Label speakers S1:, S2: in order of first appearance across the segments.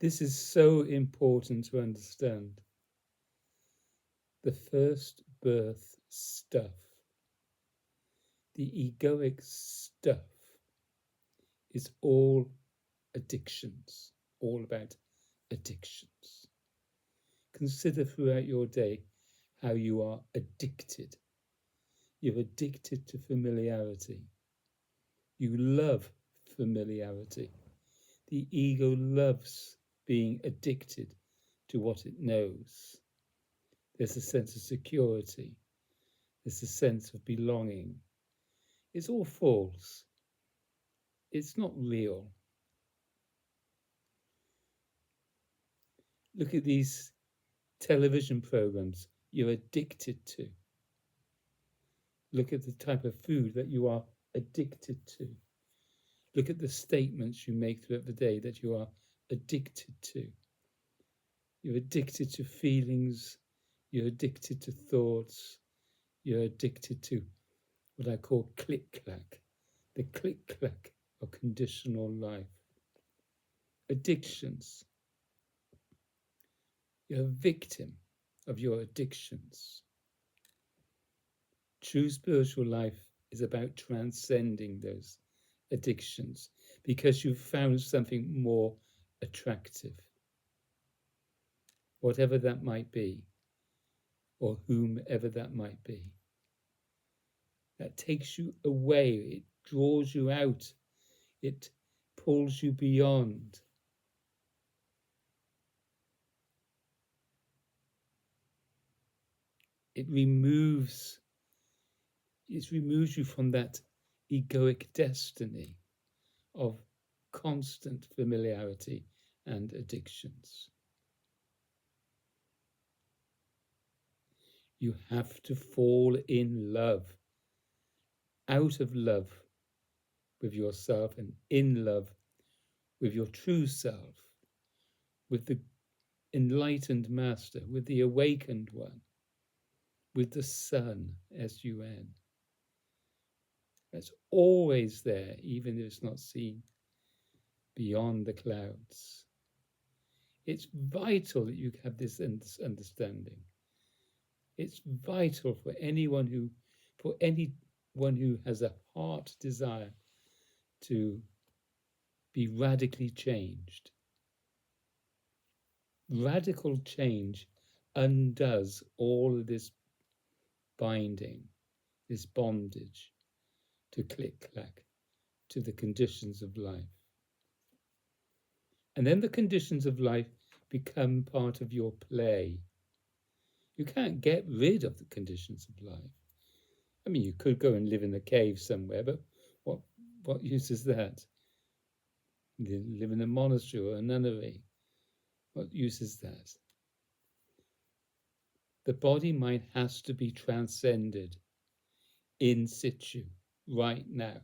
S1: This is so important to understand. The first birth stuff, the egoic stuff, is all addictions, all about addictions. Consider throughout your day how you are addicted. You're addicted to familiarity. You love familiarity. The ego loves being addicted to what it knows. There's a sense of security. There's a sense of belonging. It's all false. It's not real. Look at these television programs you're addicted to. Look at the type of food that you are addicted to. Look at the statements you make throughout the day that you are addicted to. You're addicted to feelings. You're addicted to thoughts. You're addicted to what I call click-clack, the click-clack of conditional life. Addictions. You're a victim of your addictions. True spiritual life is about transcending those addictions because you've found something more attractive, whatever that might be, or whomever that might be. That takes you away, it draws you out, it pulls you beyond. It removes you from that egoic destiny of constant familiarity and addictions. You have to fall in love, out of love with yourself and in love with your true self, with the enlightened master, with the awakened one, with the sun, S-U-N. That's always there, even if it's not seen beyond the clouds. It's vital that you have this understanding. It's vital for anyone who has a heart desire to be radically changed. Radical change undoes all of this binding, this bondage to click-clack, to the conditions of life. And then the conditions of life become part of your play. You can't get rid of the conditions of life. I mean, you could go and live in a cave somewhere, but what use is that? Live in a monastery or a nunnery. What use is that? The body-mind has to be transcended in situ, right now.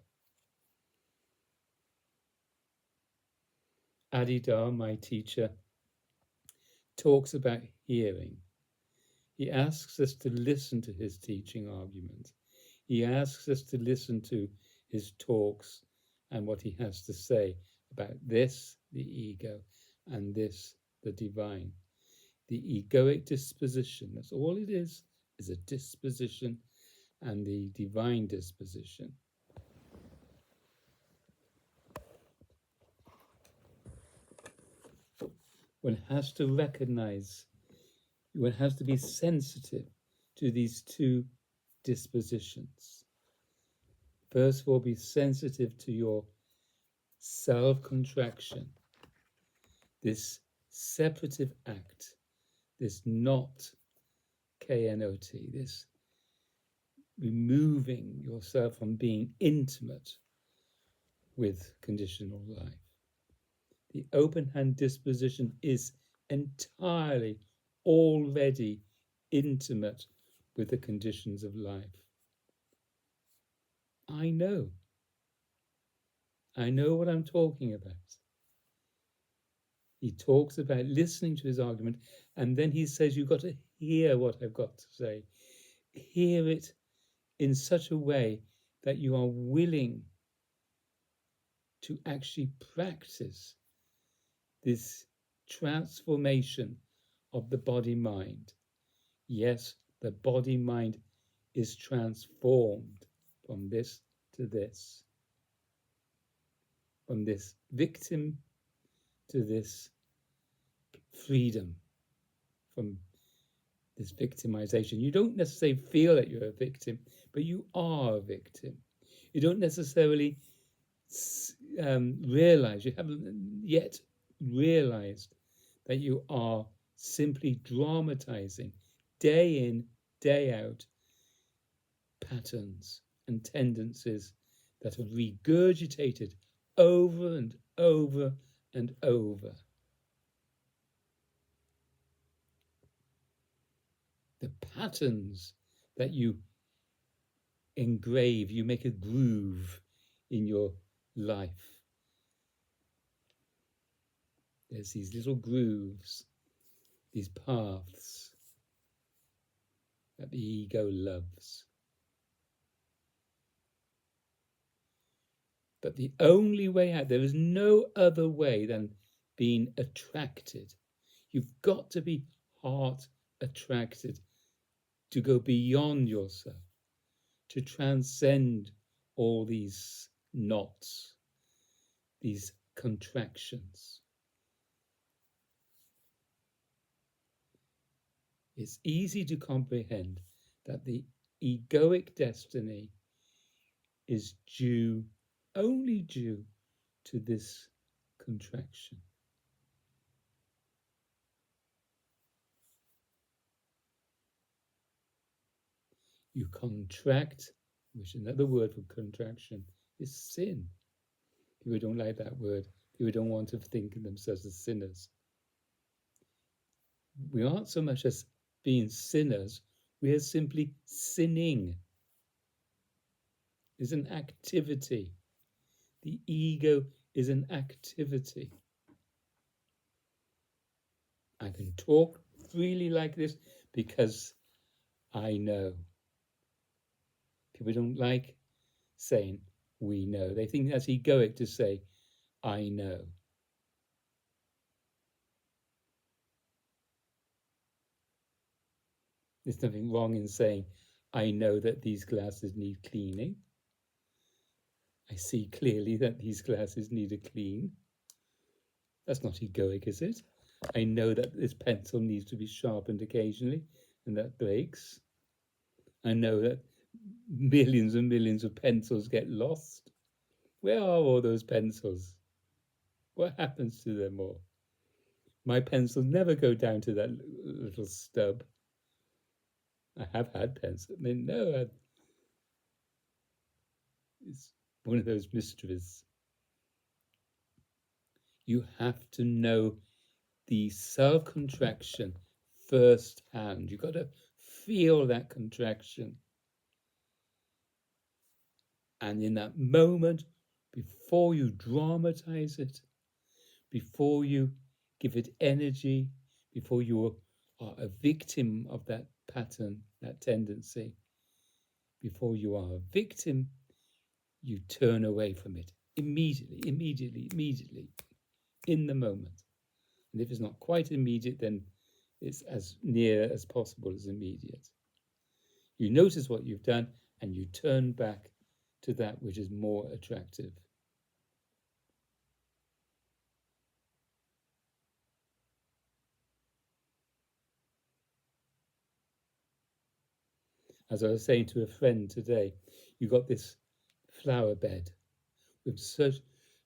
S1: Adidar, my teacher, talks about hearing. He asks us to listen to his teaching argument. He asks us to listen to his talks and what he has to say about this, the ego, and this, the divine. The egoic disposition, that's all it is a disposition, and the divine disposition. One has to recognize, one has to be sensitive to these two dispositions. First of all, be sensitive to your self-contraction, this separative act, this not, K-N-O-T, this removing yourself from being intimate with conditional life. The open hand disposition is entirely already intimate with the conditions of life. I know what I'm talking about. He talks about listening to his argument, and then he says, you've got to hear what I've got to say. Hear it in such a way that you are willing to actually practice this transformation of the body-mind. Yes, the body-mind is transformed from this to this, from this victim to this freedom from this victimization. You don't necessarily feel that you're a victim, but you are a victim. You don't necessarily realize, you haven't yet realized that you are simply dramatizing day in, day out patterns and tendencies that are regurgitated over and over and over. The patterns that you engrave, you make a groove in your life. There's these little grooves, these paths that the ego loves. But the only way out, there is no other way than being attracted. You've got to be heart attracted to go beyond yourself, to transcend all these knots, these contractions. It's easy to comprehend that the egoic destiny is only due to this contraction. You contract, which another word for contraction is sin. People don't like that word. People don't want to think of themselves as sinners. We aren't so much as being sinners, we are simply sinning. It's an activity. The ego is an activity. I can talk freely like this because I know. People don't like saying we know. They think that's egoic to say I know. There's nothing wrong in saying I know that these glasses need cleaning. I see clearly that these glasses need a clean. That's not egoic, is it? I know that this pencil needs to be sharpened occasionally, and that breaks. I know that millions and millions of pencils get lost. Where are all those pencils? What happens to them all? My pencils never go down to that little stub. I have had pencils. It's one of those mysteries. You have to know the self-contraction firsthand. You've got to feel that contraction. And in that moment, before you dramatize it, before you give it energy, before you are a victim of that pattern, that tendency, before you are a victim, you turn away from it immediately, in the moment. And if it's not quite immediate, then it's as near as possible as immediate. You notice what you've done and you turn back to that which is more attractive. As I was saying to a friend today, you got this flower bed with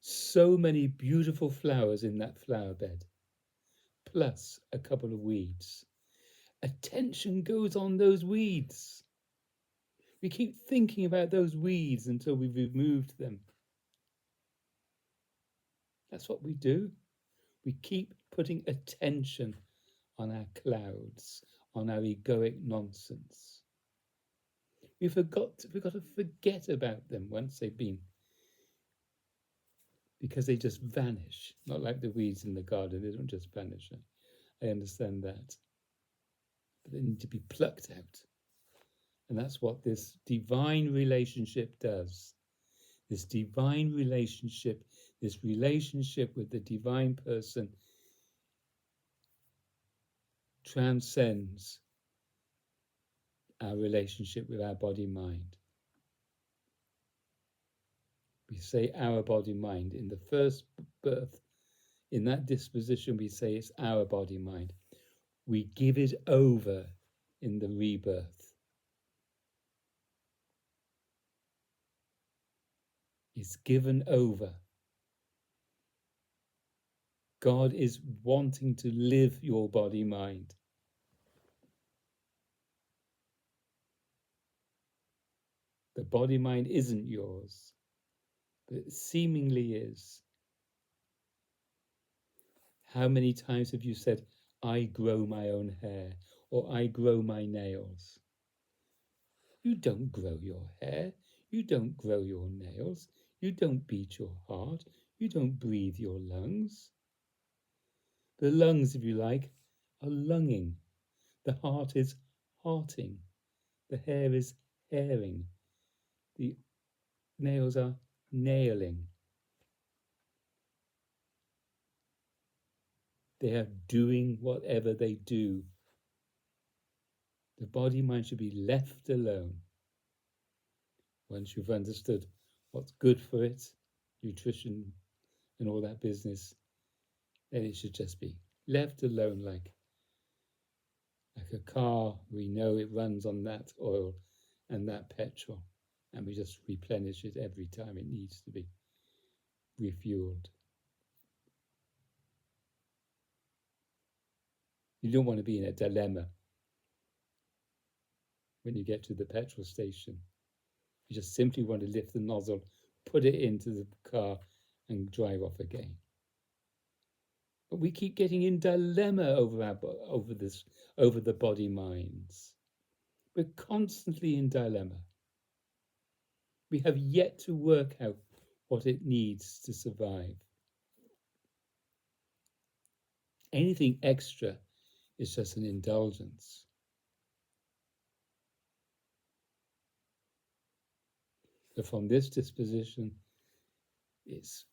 S1: so many beautiful flowers in that flower bed, plus a couple of weeds. Attention goes on those weeds. We keep thinking about those weeds until we've removed them. That's what we do. We keep putting attention on our clouds, on our egoic nonsense. We've got to forget about them once they've been, because they just vanish. Not like the weeds in the garden, they don't just vanish. I understand that. But they need to be plucked out. And that's what this divine relationship does. This divine relationship, this relationship with the divine person, transcends our relationship with our body-mind. We say our body-mind. In the first birth, in that disposition, we say it's our body-mind. We give it over in the rebirth. It's given over. God is wanting to live your body-mind. The body-mind isn't yours, but it seemingly is. How many times have you said, I grow my own hair, or I grow my nails? You don't grow your hair. You don't grow your nails. You don't beat your heart. You don't breathe your lungs. The lungs, if you like, are lunging. The heart is hearting. The hair is hairing. The nails are nailing. They are doing whatever they do. The body-mind should be left alone. Once you've understood what's good for it, nutrition and all that business, then it should just be left alone like a car. We know it runs on that oil and that petrol, and we just replenish it every time it needs to be refueled. You don't want to be in a dilemma when you get to the petrol station. You just simply want to lift the nozzle, put it into the car, and drive off again. But we keep getting in dilemma over the body minds. We're constantly in dilemma. We have yet to work out what it needs to survive. Anything extra is just an indulgence. But from this disposition, it's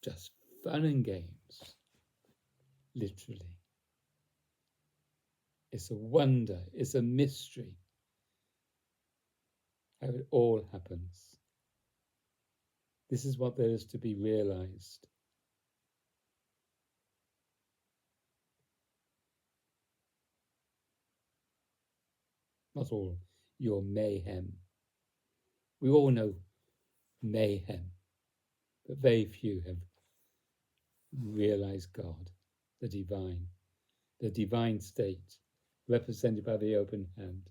S1: just fun and games, literally. It's a wonder, it's a mystery how it all happens. This is what there is to be realized. Not all your mayhem. We all know mayhem, but very few have realized God, the divine state, represented by the open hand.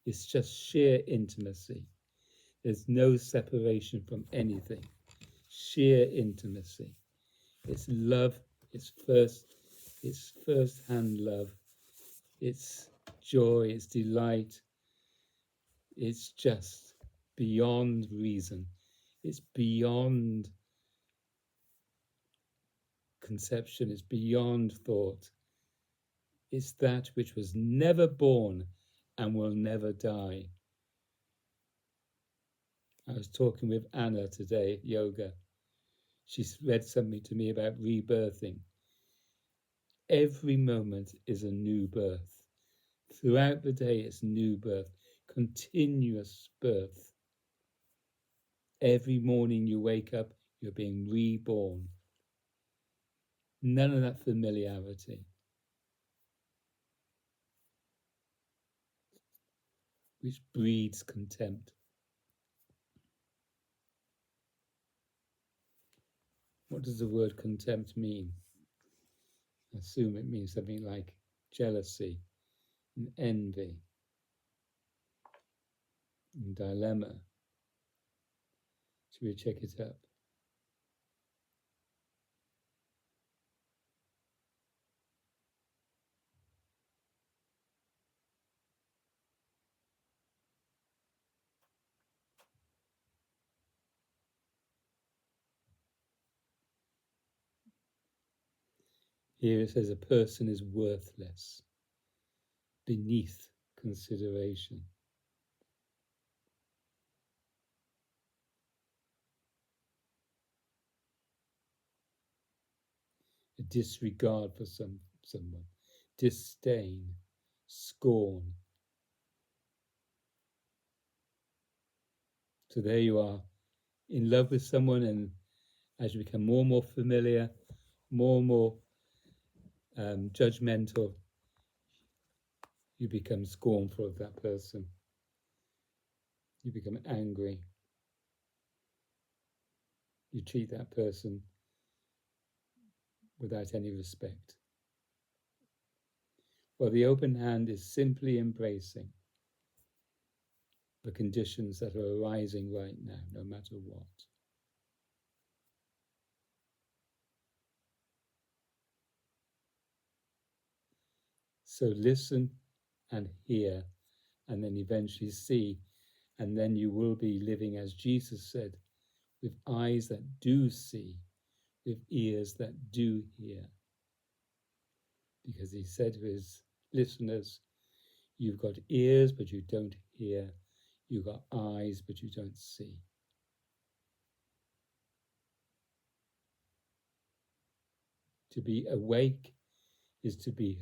S1: It's just sheer intimacy. There's no separation from anything. Sheer intimacy. It's love. It's first-hand love. It's joy. It's delight. It's just beyond reason. It's beyond conception. It's beyond thought. It's that which was never born and will never die. I was talking with Anna today at yoga. She read something to me about rebirthing. Every moment is a new birth. Throughout the day, it's new birth, continuous birth. Every morning you wake up, you're being reborn. None of that familiarity, which breeds contempt. What does the word contempt mean? I assume it means something like jealousy and envy and dilemma. Should we check it up? Here it says a person is worthless, beneath consideration. A disregard for someone, disdain, scorn. So there you are, in love with someone, and as you become more and more familiar, more and more judgmental, you become scornful of that person. You become angry. You treat that person without any respect. Well, the open hand is simply embracing the conditions that are arising right now, no matter what. So listen and hear, and then eventually see, and then you will be living as Jesus said, with eyes that do see, with ears that do hear. Because he said to his listeners, you've got ears, but you don't hear. You've got eyes, but you don't see. To be awake is to be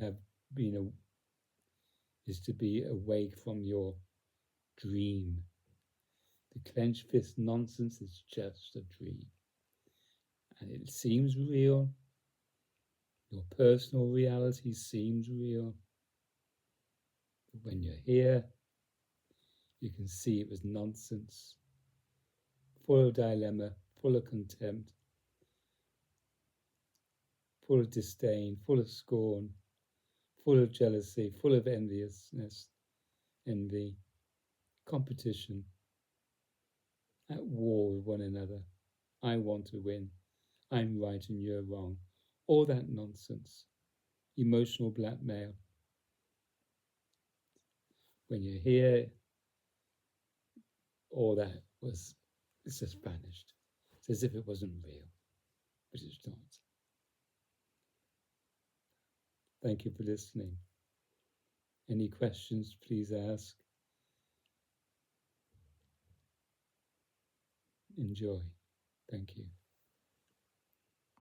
S1: awake from your dream. The clenched fist nonsense is just a dream. And it seems real. Your personal reality seems real. But when you're here, you can see it was nonsense, full of dilemma, full of contempt, full of disdain, full of scorn, full of jealousy, full of enviousness, envy, competition, at war with one another. I want to win. I'm right and you're wrong. All that nonsense. Emotional blackmail. When you're here, all that it's just vanished. It's as if it wasn't real, but it's not. Thank you for listening. Any questions, please ask. Enjoy. Thank you.